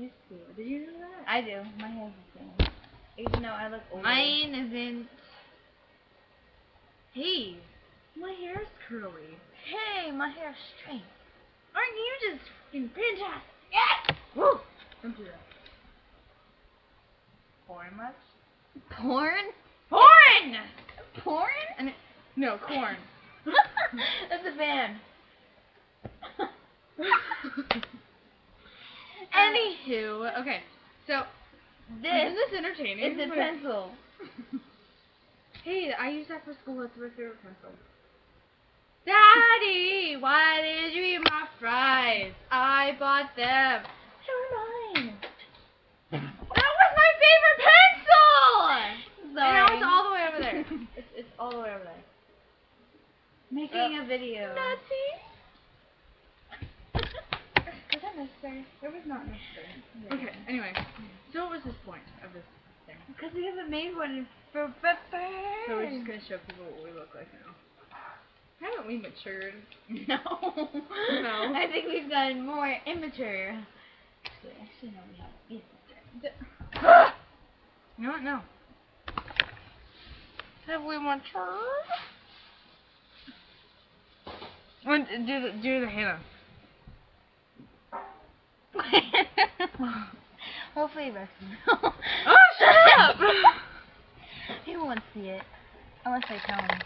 high school. Did you know that? I do. My hair's the same. Even though I look older. Mine isn't. Hey, my hair's curly. Hey, my hair's straight. Aren't you just fucking fantastic? Yes! Woo! Don't do that. Porn much? Porn? Porn! Porn? And no, corn. That's a band. Anywho, okay, so isn't this entertaining? It's a pencil. Hey, I use that for school. That's my favorite pencil. Daddy, why did you eat my fries? I bought them. They were mine. That was my favorite pencil! Sorry. And now it's all the way over there. It's all the way over there. Making a video. Nutty. Was that necessary? It was not necessary. Okay, anyway. So what was this point of this thing? Because we haven't made one for forever. So we're just going to show people what we look like now. Haven't we matured? No. No. I think we've gotten more immature. Actually, no, we haven't. You know what? No. Have we matured? Do the Hannah. Hopefully that's Oh, shut up! He won't see it. Unless I tell him.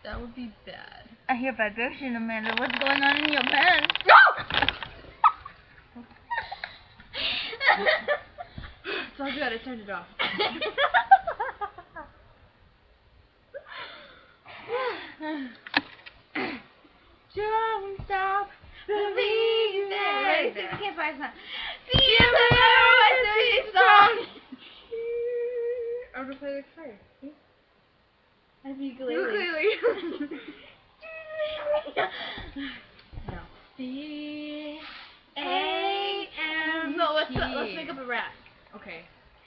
That would be bad. I hear vibration, Amanda. What's going on in your pants? No! It's all good. I turned it off. Don't stop believing. Ready? We can't find some. See you later, song. I'm gonna play the guitar. See? I think ukulele. No. C A M. No, let's make up a rap. Okay.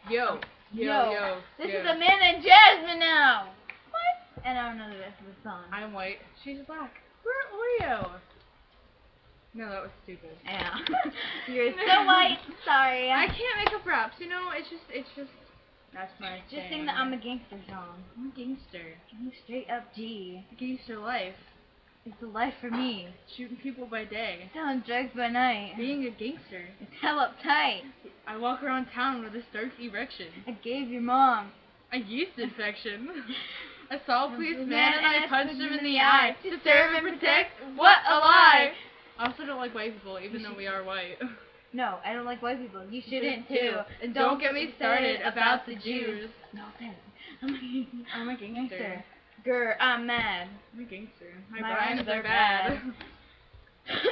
Yo. Yo. This is Amanda and Jasmine now. What? And I don't know the rest of the song. I'm white. She's black. We're Oreo. No, that was stupid. Yeah. You're so white. Sorry. I can't make up raps. You know, it's just. That's my Just thing. sing the I'm a Gangster song. I'm a gangster. I'm straight up G. Gangster life. It's a life for me. Shooting people by day. Selling drugs by night. Being a gangster. It's hell uptight. I walk around town with a stark erection. I gave your mom A yeast infection. I saw a policeman and I punched him in the eye. eye. To serve and protect. What a lie! I also don't like white people, even though we are white. No, I don't like white people. You shouldn't too. And don't get me started about the Jews. No offense. I'm a gangster. Grr, I'm mad. I'm a gangster. My My rhymes rhymes are are bad.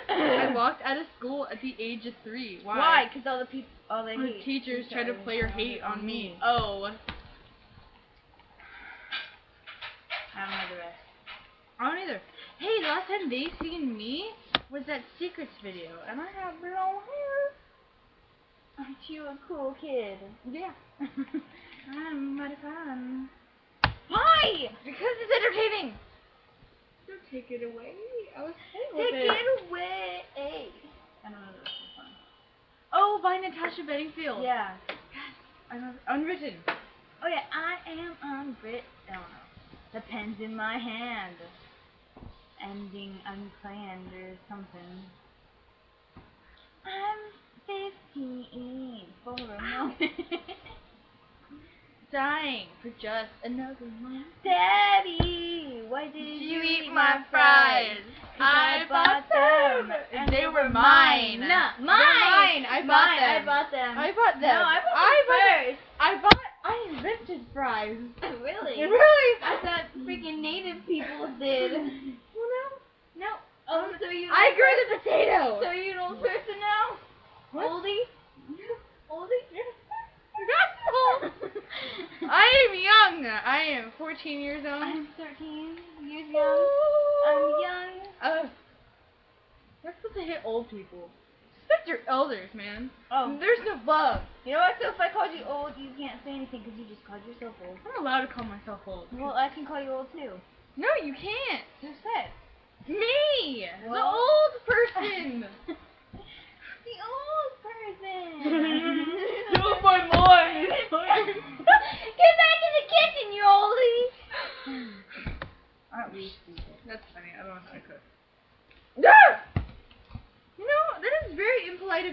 I walked out of school at the age of 3. Why? Why? Because all the people, all the The teachers tried to play your hate on me. Oh. I don't know the rest. I don't either. Hey, the last time they seen me was that Secrets video, and I have blonde hair. Aren't you a cool kid? Yeah. I'm mighty fun. Why? Because it's entertaining. Don't take it away. I was playing with Take it away. I don't know the rest of the song. Oh, by Natasha Bedingfield. Yeah. Yes. I love it. Unwritten. Oh yeah, I am unwritten. I don't know. The pen's in my hand. Ending unplanned or something. I'm 15 for a moment. Dying for just another month. Daddy, why did You eat my fries. 'Cause I bought them, and they were mine. Not They're mine. mine. I bought them. I bought them. I bought them. No, I bought them first. I invented fries. Really? Really? I thought freaking native people did. Well, no. No. Oh, so you. I grew the potato. So you're an old person now? What? Oldie? Oldie? I am young. I am 14 years old. I'm 13 years young. I'm young. We're supposed to hit old people. Respect your elders, man. Oh. There's no love. You know what? So if I called you old, you can't say anything because you just called yourself old. I'm allowed to call myself old. Well, I can call you old too. No, you can't. Who said? Me, the Well- old person. The old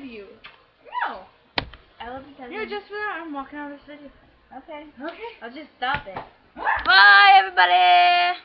you. No. I love you, cousin. Yeah, just for that, I'm walking out of this video. Okay. Okay. I'll just stop it. Bye, everybody.